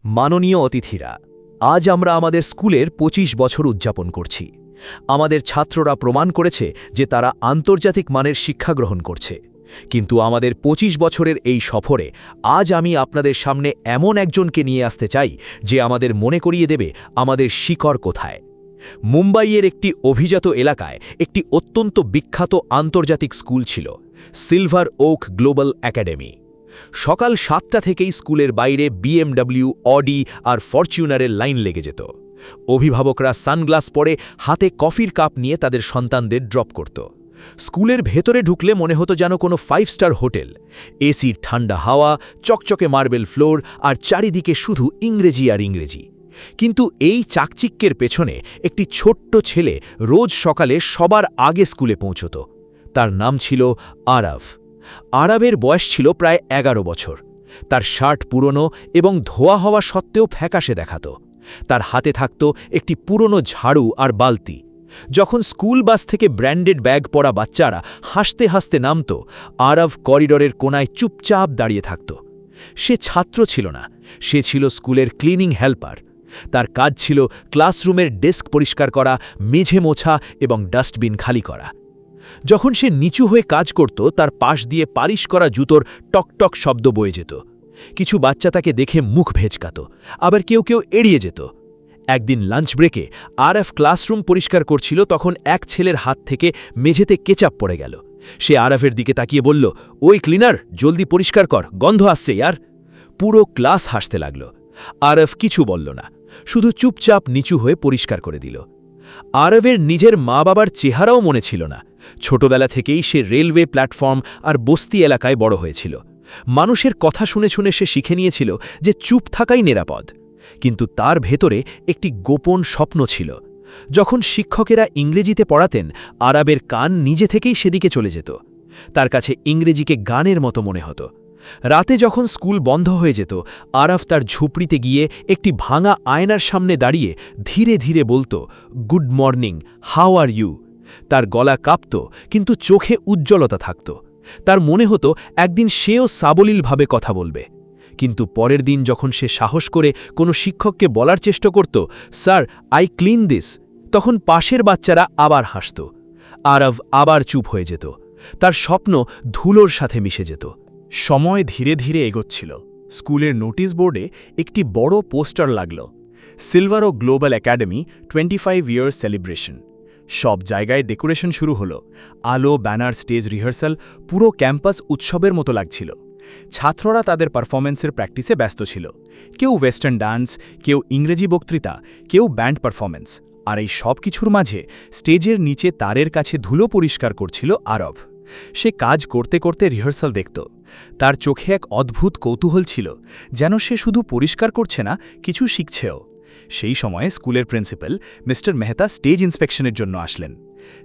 মাননীয় অতিথিরা, আজ আমরা আমাদের স্কুলের ২৫ বছর উদযাপন করছি। আমাদের ছাত্ররা প্রমাণ করেছে যে তারা আন্তর্জাতিক মানের শিক্ষা গ্রহণ করছে। কিন্তু আমাদের ২৫ বছরের এই সফরে আজ আমি আপনাদের সামনে এমন একজনকে নিয়ে আসতে চাই যে আমাদের মনে করিয়ে দেবে আমাদের শিকড় কোথায়। মুম্বাইয়ের একটি অভিজাত এলাকায় একটি অত্যন্ত বিখ্যাত আন্তর্জাতিক স্কুল ছিল, সিলভার ওক গ্লোবাল একাডেমি। সকাল ৭টা থেকেই স্কুলের বাইরে BMW, অডি আর ফরচুনারের লাইন লেগে যেত। অভিভাবকরা সানগ্লাস পরে হাতে কফির কাপ নিয়ে তাদের সন্তানদের ড্রপ করত। স্কুলের ভেতরে ঢুকলে মনে হতো যেন কোনো 5 স্টার হোটেল। এসির ঠান্ডা হাওয়া, চকচকে মার্বেল ফ্লোর আর চারিদিকে শুধু ইংরেজি আর ইংরেজি। কিন্তু এই চাকচিক্যের পেছনে একটি ছোট্ট ছেলে রোজ সকালে সবার আগে স্কুলে পৌঁছত। তার নাম ছিল আরাভ। আরাবের বয়স ছিল প্রায় 11 বছর। তার শার্ট পুরনো এবং ধোয়া হওয়া সত্ত্বেও ফ্যাকাশে দেখাত। তার হাতে থাকত একটি পুরনো ঝাড়ু আর বালতি। যখন স্কুল বাস থেকে ব্র্যান্ডেড ব্যাগ পরা বাচ্চারা হাসতে হাসতে নামত, আরাভ করিডোরের কোনায় চুপচাপ দাঁড়িয়ে থাকত। সে ছাত্র ছিল না, সে ছিল স্কুলের ক্লিনিং হেল্পার। তার কাজ ছিল ক্লাসরুমের ডেস্ক পরিষ্কার করা, মেঝে মোছা এবং ডাস্টবিন খালি করা। যখন সে নিচু হয়ে কাজ করত, তার পাশ দিয়ে পালিশ করা জুতোর টকটক শব্দ বয়ে যেত। কিছু বাচ্চা তাকে দেখে মুখ ভেচকাত, আবার কেউ কেউ এড়িয়ে যেত। একদিন লাঞ্চ ব্রেকে আরএফ ক্লাসরুম পরিষ্কার করছিল, তখন এক ছেলের হাত থেকে মেঝেতে কেচাপ পড়ে গেল। সে আরএফের দিকে তাকিয়ে বলল, ওই ক্লিনার, জলদি পরিষ্কার কর, গন্ধ আসছে ইয়ার। পুরো ক্লাস হাসতে লাগল। আরএফ কিছু বলল না, শুধু চুপচাপ নিচু হয়ে পরিষ্কার করে দিল। আরএফের নিজের মা বাবার চেহারাও মনে ছিল না। ছোটবেলা থেকেই সে রেলওয়ে প্ল্যাটফর্ম আর বস্তি এলাকায় বড় হয়েছিল। মানুষের কথা শুনে শুনে সে শিখে নিয়েছিল যে চুপ থাকাই নিরাপদ। কিন্তু তার ভেতরে একটি গোপন স্বপ্ন ছিল। যখন শিক্ষকেরা ইংরেজিতে পড়াতেন, আরবের কান নিজে থেকেই সেদিকে চলে যেত। তার কাছে ইংরেজিকে গানের মতো মনে হতো। রাতে যখন স্কুল বন্ধ হয়ে যেত, আরাফ তার ঝুপড়িতে গিয়ে একটি ভাঙা আয়নার সামনে দাঁড়িয়ে ধীরে ধীরে বলতো, good morning, how are you. তার গলা কাঁপত, কিন্তু চোখে উজ্জ্বলতা থাকত। তার মনে হতো একদিন সেও সাবলীলভাবে কথা বলবে। কিন্তু পরের দিন যখন সে সাহস করে কোনো শিক্ষককে বলার চেষ্টা করত, স্যার, আই ক্লিন দিস, তখন পাশের বাচ্চারা আবার হাসত। আরাভ আবার চুপ হয়ে যেত। তার স্বপ্ন ধুলোর সাথে মিশে যেত। সময় ধীরে ধীরে এগোচ্ছিল। স্কুলের নোটিশ বোর্ডে একটি বড় পোস্টার লাগল, সিলভার ও গ্লোবাল একাডেমি 25 ইয়ার্স সেলিব্রেশন। সব জায়গায় ডেকোরেশন শুরু হলো, আলো, ব্যানার, স্টেজ রিহার্সাল, পুরো ক্যাম্পাস উৎসবের মতো লাগছিল। ছাত্ররা তাদের পারফরমেন্সের প্র্যাকটিসে ব্যস্ত ছিল। কেউ ওয়েস্টার্ন ডান্স, কেউ ইংরেজি বক্তৃতা, কেউ ব্যান্ড পারফরমেন্স। আর এই সব কিছুর মাঝে স্টেজের নিচে তারের কাছে ধুলো পরিষ্কার করছিল আরব। সে কাজ করতে করতে রিহার্সাল দেখত। তার চোখে এক অদ্ভুত কৌতূহল ছিল, যেন সে শুধু পরিষ্কার করছে না, কিছু শিখছেও। সেই সময়ে স্কুলের প্রিন্সিপাল মিস্টার মেহতা স্টেজ ইন্সপেকশনের জন্য আসলেন।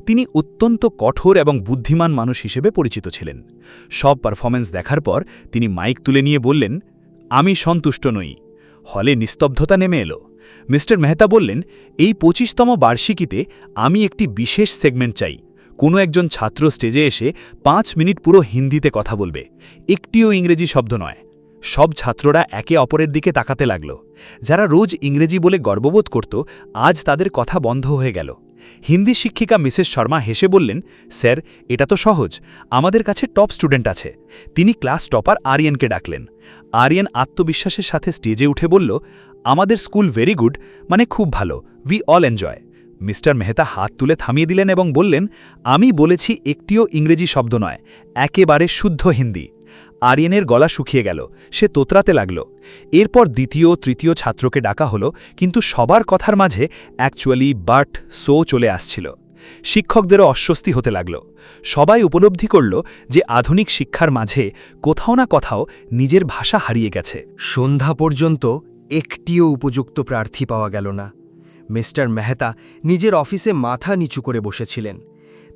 তিনি অত্যন্ত কঠোর এবং বুদ্ধিমান মানুষ হিসেবে পরিচিত ছিলেন। সব পারফরমেন্স দেখার পর তিনি মাইক তুলে নিয়ে বললেন, আমি সন্তুষ্ট নই। হলে নিস্তব্ধতা নেমে এলো। মিস্টার মেহতা বললেন, এই 25তম বার্ষিকীতে আমি একটি বিশেষ সেগমেন্ট চাই। কোনো একজন ছাত্র স্টেজে এসে 5 মিনিট পুরো হিন্দিতে কথা বলবে, একটিও ইংরেজি শব্দ নয়। সব ছাত্ররা একে অপরের দিকে তাকাতে লাগল। যারা রোজ ইংরেজি বলে গর্ববোধ করত, আজ তাদের কথা বন্ধ হয়ে গেল। হিন্দি শিক্ষিকা মিসেস শর্মা হেসে বললেন, স্যার, এটা তো সহজ, আমাদের কাছে টপ স্টুডেন্ট আছে। তিনি ক্লাস টপার আরিয়ানকে ডাকলেন। আরিয়ান আত্মবিশ্বাসের সাথে স্টেজে উঠে বলল, আমাদের স্কুল ভেরি গুড, মানে খুব ভালো, we all enjoy. Mister Mehta হাত তুলে থামিয়ে দিলেন এবং বললেন, আমি বলেছি একটিও ইংরেজি শব্দ নয়, একেবারে শুদ্ধ হিন্দি। আরিয়ানের গলা শুকিয়ে গেল, সে তোতরাতে লাগল। এরপর দ্বিতীয়, তৃতীয় ছাত্রকে ডাকা হলো, কিন্তু সবার কথার মাঝে অ্যাকচুয়ালি বাট, সো চলে আসছিল। শিক্ষকদেরও অস্বস্তি হতে লাগল। সবাই উপলব্ধি করল যে আধুনিক শিক্ষার মাঝে কোথাও না কোথাও নিজের ভাষা হারিয়ে গেছে। সন্ধ্যা পর্যন্ত একটিও উপযুক্ত প্রার্থী পাওয়া গেল না। মিস্টার মেহতা নিজের অফিসে মাথা নিচু করে বসেছিলেন।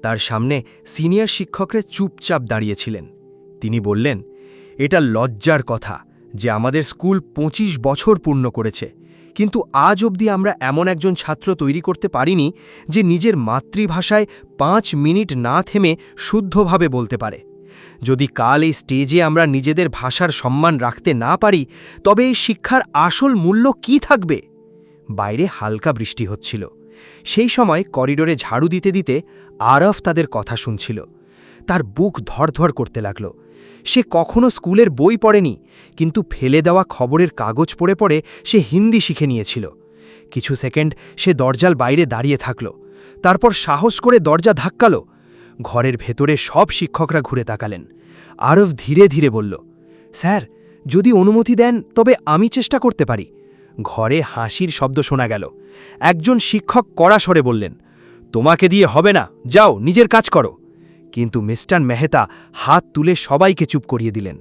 তার সামনে সিনিয়র শিক্ষকরা চুপচাপ দাঁড়িয়েছিলেন। তিনি বললেন, এটা লজ্জার কথা যে আমাদের স্কুল 25 বছর পূর্ণ করেছে, কিন্তু আজ অবধি আমরা এমন একজন ছাত্র তৈরি করতে পারিনি যে নিজের মাতৃভাষায় 5 মিনিট না থেমে শুদ্ধভাবে বলতে পারে। যদি কাল এই স্টেজে আমরা নিজেদের ভাষার সম্মান রাখতে না পারি তবে এই শিক্ষার আসল মূল্য কি থাকবে? বাইরে হালকা বৃষ্টি হচ্ছিল। সেই সময় করিডোরে ঝাড়ু দিতে দিতে আরফ তাদের কথা শুনছিল। তার বুক ধড়ধড় করতে লাগল। সে কখনো স্কুলের বই পড়েনি, কিন্তু ফেলে দেওয়া খবরের কাগজ পড়ে পড়ে সে হিন্দি শিখে নিয়েছিল। কিছু সেকেন্ড সে দরজার বাইরে দাঁড়িয়ে থাকল, তারপর সাহস করে দরজা ধাক্কাল। ঘরের ভেতরে সব শিক্ষকরা ঘুরে তাকালেন। আরফ ধীরে ধীরে বলল, স্যার, যদি অনুমতি দেন তবে আমি চেষ্টা করতে পারি। ঘরে হাসির শব্দ শোনা গেল। একজন শিক্ষক কড়া স্বরে বললেন, তোমাকে দিয়ে হবে না, যাও নিজের কাজ করো। কিন্তু মিস্টার মেহতা হাত তুলে সবাইকে চুপ করিয়ে দিলেন।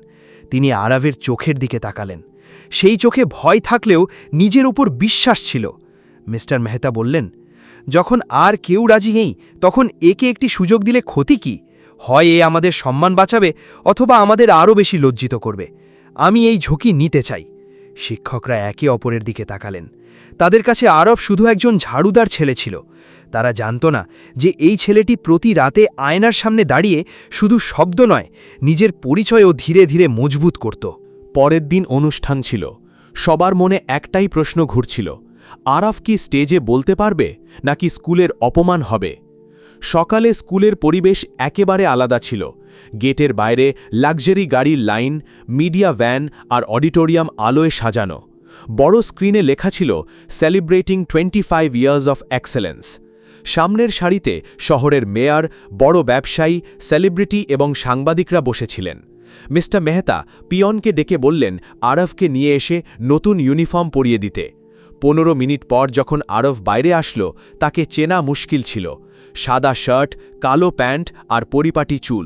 তিনি আরবের চোখের দিকে তাকালেন। সেই চোখে ভয় থাকলেও নিজের উপর বিশ্বাস ছিল। মিস্টার মেহতা বললেন, যখন আর কেউ রাজি নেই তখন একে একটি সুযোগ দিলে ক্ষতি কি? হয় এ আমাদের সম্মান বাঁচাবে অথবা আমাদের আরও বেশি লজ্জিত করবে। আমি এই ঝুঁকি নিতে চাই। শিক্ষকরা একে অপরের দিকে তাকালেন। তাদের কাছে আরব শুধু একজন ঝাড়ুদার ছেলে ছিল। তারা জানত না যে এই ছেলেটি প্রতি রাতে আয়নার সামনে দাঁড়িয়ে শুধু শব্দ নয়, নিজের পরিচয়ও ধীরে ধীরে মজবুত করত। পরের দিন অনুষ্ঠান ছিল। সবার মনে একটাই প্রশ্ন ঘুরছিল, আরফ কি স্টেজে বলতে পারবে নাকি স্কুলের অপমান হবে? সকালে স্কুলের পরিবেশ একেবারে আলাদা ছিল। গেটের বাইরে লাক্সারি গাড়ির লাইন, মিডিয়া ভ্যান আর অডিটোরিয়াম আলোয় সাজানো। বড় স্ক্রিনে লেখা ছিল, সেলিব্রেটিং 25 ইয়ার্স অফ এক্সেলেন্স। সামনের সারিতে শহরের মেয়র, বড় ব্যবসায়ী, সেলিব্রিটি এবং সাংবাদিকরা বসেছিলেন। মিস্টার মেহতা পিয়নকে ডেকে বললেন আরফকে নিয়ে এসে নতুন ইউনিফর্ম পরিয়ে দিতে। 15 মিনিট পর যখন আরফ বাইরে আসলো, তাকে চেনা মুশকিল ছিল। সাদা শার্ট, কালো প্যান্ট আর পরিপাটি চুল।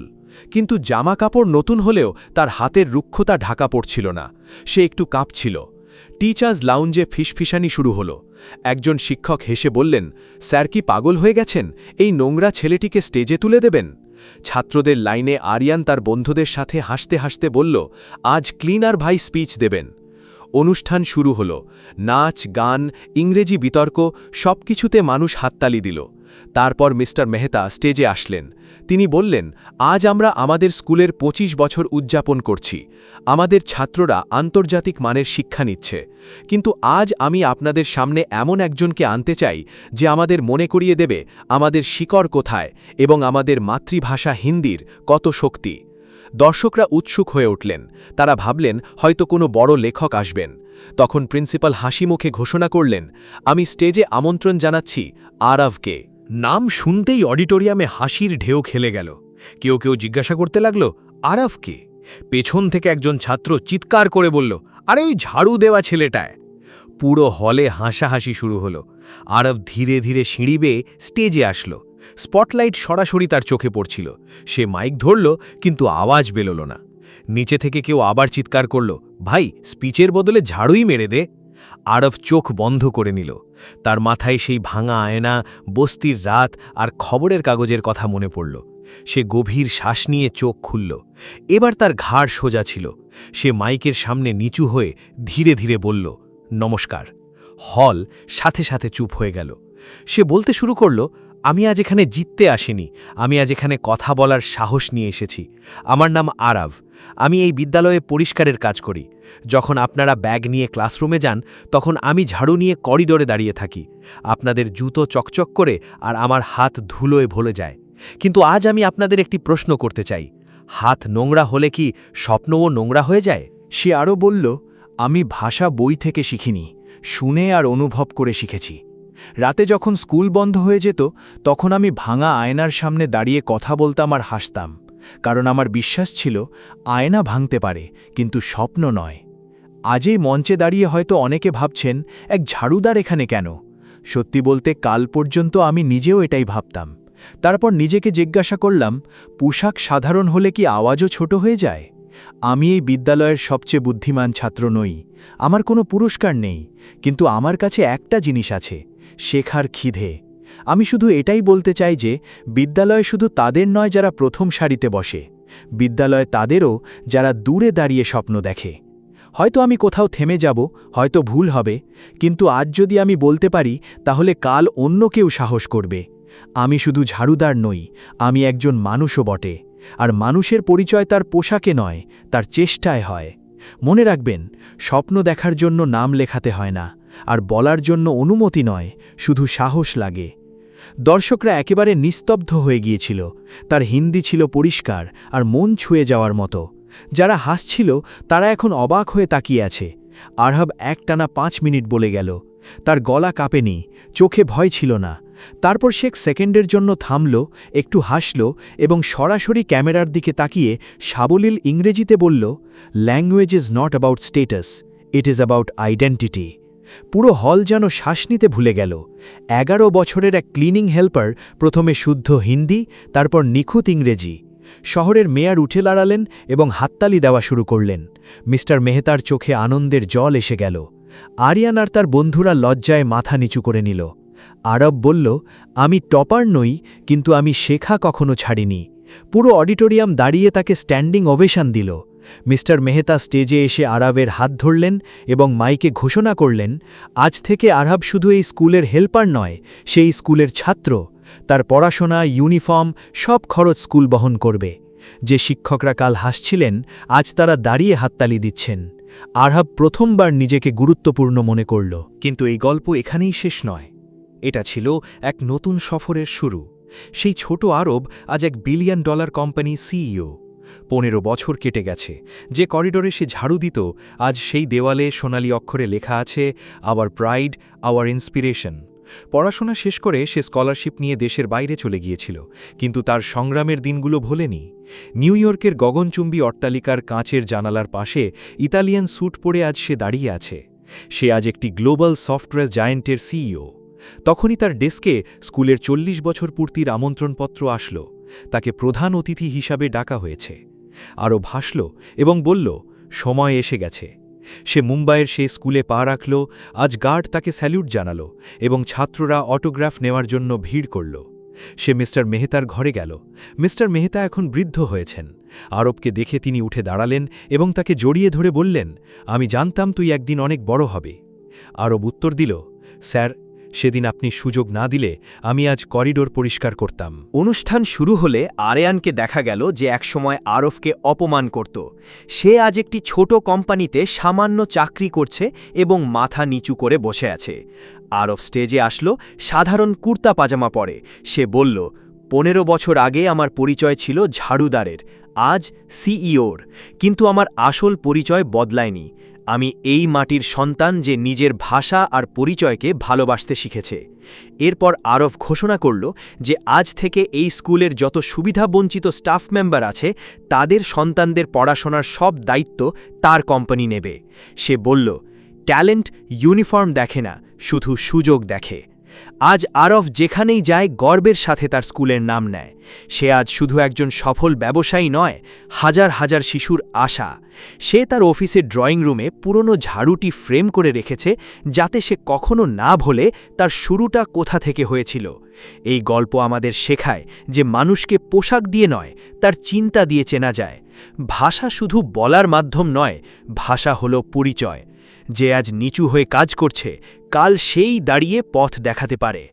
কিন্তু জামা কাপড় নতুন হলেও তার হাতের রুক্ষতা ঢাকা পড়ছিল না। সে একটু কাঁপছিল। টিচার্স লাউঞ্জে ফিসফিসানি শুরু হলো। একজন শিক্ষক হেসে বললেন, স্যার কি পাগল হয়ে গেছেন? এই নোংরা ছেলেটিকে স্টেজে তুলে দেবেন? ছাত্রদের লাইনে আরিয়ান তার বন্ধুদের সাথে হাসতে হাসতে বলল, আজ ক্লিনার ভাই স্পিচ দেবেন। অনুষ্ঠান শুরু হলো। নাচ, গান, ইংরেজি বিতর্ক, সবকিছুতে মানুষ হাততালি দিল। তারপর মিস্টার মেহতা স্টেজে আসলেন। তিনি বললেন, আজ আমরা আমাদের স্কুলের 25 বছর উদযাপন করছি। আমাদের ছাত্ররা আন্তর্জাতিক মানের শিক্ষা নিচ্ছে। কিন্তু আজ আমি আপনাদের সামনে এমন একজনকে আনতে চাই যে আমাদের মনে করিয়ে দেবে আমাদের শিকড় কোথায় এবং আমাদের মাতৃভাষা হিন্দির কত শক্তি। দর্শকরা উৎসুক হয়ে উঠলেন। তারা ভাবলেন হয়তো কোনো বড় লেখক আসবেন। তখন প্রিন্সিপাল হাসি মুখে ঘোষণা করলেন, আমি স্টেজে আমন্ত্রণ জানাচ্ছি আরফকে। নাম শুনতেই অডিটোরিয়ামে হাসির ঢেউ খেলে গেল। কেউ কেউ জিজ্ঞাসা করতে লাগল, আরফকে? পেছন থেকে একজন ছাত্র চিৎকার করে বলল, আরে ওই ঝাড়ু দেওয়া ছেলেটায়। পুরো হলে হাসাহাসি শুরু হলো। আরফ ধীরে ধীরে সিঁড়ি বেয়ে স্টেজে আসলো। স্পটলাইট সরাসরি তার চোখে পড়ছিল। সে মাইক ধরল, কিন্তু আওয়াজ বেরোল না। নিচে থেকে কেউ আবার চিৎকার করল, ভাই স্পিচের বদলে ঝাড়ুই মেরে দে। আরফ চোখ বন্ধ করে নিল। তার মাথায় সেই ভাঙা আয়না, বস্তির রাত আর খবরের কাগজের কথা মনে পড়ল। সে গভীর শ্বাস নিয়ে চোখ খুলল। এবার তার ঘাড় সোজা ছিল। সে মাইকের সামনে নিচু হয়ে ধীরে ধীরে বলল, নমস্কার। হল সাথে সাথে চুপ হয়ে গেল। সে বলতে শুরু করল, আমি আজ এখানে জিততে আসিনি, আমি আজ এখানে কথা বলার সাহস নিয়ে এসেছি। আমার নাম আরব। আমি এই বিদ্যালয়ে পরিষ্কারের কাজ করি। যখন আপনারা ব্যাগ নিয়ে ক্লাসরুমে যান তখন আমি ঝাড়ু নিয়ে করিডোরে দাঁড়িয়ে থাকি। আপনাদের জুতো চকচক করে আর আমার হাত ধুলোয় ভরে যায়। কিন্তু আজ আমি আপনাদের একটি প্রশ্ন করতে চাই, হাত নোংরা হলে কি স্বপ্নও নোংরা হয়ে যায়? সে আরও বলল, আমি ভাষা বই থেকে শিখিনি, শুনে আর অনুভব করে শিখেছি। রাতে যখন স্কুল বন্ধ হয়ে যেত তখন আমি ভাঙা আয়নার সামনে দাঁড়িয়ে কথা বলতাম আর হাসতাম, কারণ আমার বিশ্বাস ছিল আয়না ভাঙতে পারে কিন্তু স্বপ্ন নয়। আজ এই মঞ্চে দাঁড়িয়ে হয়তো অনেকে ভাবছেন এক ঝাড়ুদার এখানে কেন? সত্যি বলতে কাল পর্যন্ত আমি নিজেও এটাই ভাবতাম। তারপর নিজেকে জিজ্ঞাসা করলাম, পোশাক সাধারণ হলে কি আওয়াজও ছোট হয়ে যায়? আমি এই বিদ্যালয়ের সবচেয়ে বুদ্ধিমান ছাত্র নই, আমার কোনো পুরস্কার নেই, কিন্তু আমার কাছে একটা জিনিস আছে, শেখার খিদে। আমি শুধু এটাই বলতে চাই যে বিদ্যালয় শুধু তাদের নয় যারা প্রথম সারিতে বসে, বিদ্যালয় তাদেরও যারা দূরে দাঁড়িয়ে স্বপ্ন দেখে। হয়তো আমি কোথাও থেমে যাব, হয়তো ভুল হবে, কিন্তু আজ যদি আমি বলতে পারি তাহলে কাল অন্য কেউ সাহস করবে। আমি শুধু ঝাড়ুদার নই, আমি একজন মানুষও বটে। আর মানুষের পরিচয় তার পোশাকে নয়, তার চেষ্টায় হয়। মনে রাখবেন, স্বপ্ন দেখার জন্য নাম লেখাতে হয় না, আর বলার জন্য অনুমতি নয়, শুধু সাহস লাগে। দর্শকরা একেবারে নিস্তব্ধ হয়ে গিয়েছিল। তার হিন্দি ছিল পরিষ্কার আর মন ছুঁয়ে যাওয়ার মতো। যারা হাসছিল তারা এখন অবাক হয়ে তাকিয়ে আছে। আরহাব একটানা 5 মিনিট বলে গেল। তার গলা কাঁপেনি, চোখে ভয় ছিল না। তারপর সে সেকেন্ডের জন্য থামল, একটু হাসল এবং সরাসরি ক্যামেরার দিকে তাকিয়ে সাবলীল ইংরেজিতে বলল, language is not about status, it is about identity. পুরো হল যেন শ্বাস নিতে ভুলে গেল। 11 বছরের এক ক্লিনিং হেল্পার প্রথমে শুদ্ধ হিন্দি, তারপর নিখুঁত ইংরেজি। শহরের মেয়র উঠে দাঁড়ালেন এবং হাততালি দেওয়া শুরু করলেন। মিস্টার মেহতার চোখে আনন্দের জল এসে গেল। আরিয়ান আর তার বন্ধুরা লজ্জায় মাথা নিচু করে নিল। আরব বলল, আমি টপার নই, কিন্তু আমি শেখা কখনো ছাড়িনি। পুরো অডিটোরিয়াম দাঁড়িয়ে তাকে স্ট্যান্ডিং ওভেশন দিল। মিস্টার মেহতা স্টেজে এসে আরবের হাত ধরলেন এবং মাইকে ঘোষণা করলেন, আজ থেকে আরব শুধু এই স্কুলের হেল্পার নয়, সেই স্কুলের ছাত্র। তার পড়াশোনা, ইউনিফর্ম, সব খরচ স্কুল বহন করবে। যে শিক্ষকরা কাল হাসছিলেন, আজ তারা দাঁড়িয়ে হাততালি দিচ্ছেন। আরহাব প্রথমবার নিজেকে গুরুত্বপূর্ণ মনে করল। কিন্তু এই গল্প এখানেই শেষ নয়। এটা ছিল এক নতুন সফরের শুরু। সেই ছোট আরব আজ $1 বিলিয়ন কোম্পানি সিইও। 15 বছর কেটে গেছে। যে করিডোরে সে ঝাড়ু দিত, আজ সেই দেওয়ালে সোনালি অক্ষরে লেখা আছে, আওয়ার প্রাইড, আওয়ার ইন্সপিরেশন। পড়াশোনা শেষ করে সে স্কলারশিপ নিয়ে দেশের বাইরে চলে গিয়েছিল, কিন্তু তার সংগ্রামের দিনগুলো ভোলেনি। নিউ ইয়র্কের গগনচুম্বী অট্টালিকার কাঁচের জানালার পাশে ইতালিয়ান স্যুট পরে আজ সে দাঁড়িয়ে আছে। সে আজ একটি গ্লোবাল সফটওয়্যার জায়ান্টের সিইও। তখনই তার ডেস্কে স্কুলের 40 বছর পূর্তির আমন্ত্রণপত্র আসল। তাকে প্রধান অতিথি হিসাবে ডাকা হয়েছে। আরও ভাসল এবং বলল, সময় এসে গেছে। সে মুম্বাইয়ের সেই স্কুলে পা রাখল। আজ গার্ড তাকে স্যালিউট জানাল এবং ছাত্ররা অটোগ্রাফ নেওয়ার জন্য ভিড় করল। সে মিস্টার মেহতার ঘরে গেল। মিস্টার মেহতা এখন বৃদ্ধ হয়েছেন। আরবকে দেখে তিনি উঠে দাঁড়ালেন এবং তাকে জড়িয়ে ধরে বললেন, আমি জানতাম তুই একদিন অনেক বড় হবে। আরব উত্তর দিল, স্যার, সেদিন আপনি সুযোগ না দিলে আমি আজ করিডোর পরিষ্কার করতাম। অনুষ্ঠান শুরু হলে আরিয়ানকে দেখা গেল যে একসময় আরফকে অপমান করত। সে আজ একটি ছোট কোম্পানিতে সামান্য চাকরি করছে এবং মাথা নিচু করে বসে আছে। আরফ স্টেজে আসলো, সাধারণ কুর্তা পাজামা পরে। সে বলল, 15 বছর আগে আমার পরিচয় ছিল ঝাড়ুদারের, আজ সিইওর। কিন্তু আমার আসল পরিচয় বদলায়নি। আমি এই মাটির সন্তান যে নিজের ভাষা আর পরিচয়কে ভালোবাসতে শিখেছে। এরপর আরফ ঘোষণা করল যে আজ থেকে এই স্কুলের যত সুবিধাবঞ্চিত স্টাফ মেম্বার আছে তাদের সন্তানদের পড়াশোনার সব দায়িত্ব তার কোম্পানি নেবে। সে বলল, ট্যালেন্ট ইউনিফর্ম দেখে না, শুধু সুযোগ দেখে। আজ আরফ যেখানেই যায় গর্বের সাথে তার স্কুলের নাম নেয়। সে আজ শুধু একজন সফল ব্যবসায়ী নয়, হাজার হাজার শিশুর আশা। সে তার অফিসের ড্রয়িং রুমে পুরনো ঝাড়ুটি ফ্রেম করে রেখেছে, যাতে সে কখনো না ভোলে তার শুরুটা কোথা থেকে হয়েছিল। এই গল্প আমাদের শেখায় যে মানুষকে পোশাক দিয়ে নয়, তার চিন্তা দিয়ে চেনা যায়। ভাষা শুধু বলার মাধ্যম নয়, ভাষা হলো পরিচয়। যে আজ নিচু হয়ে কাজ করছে, কাল সেই দাঁড়িয়ে পথ দেখাতে পারে।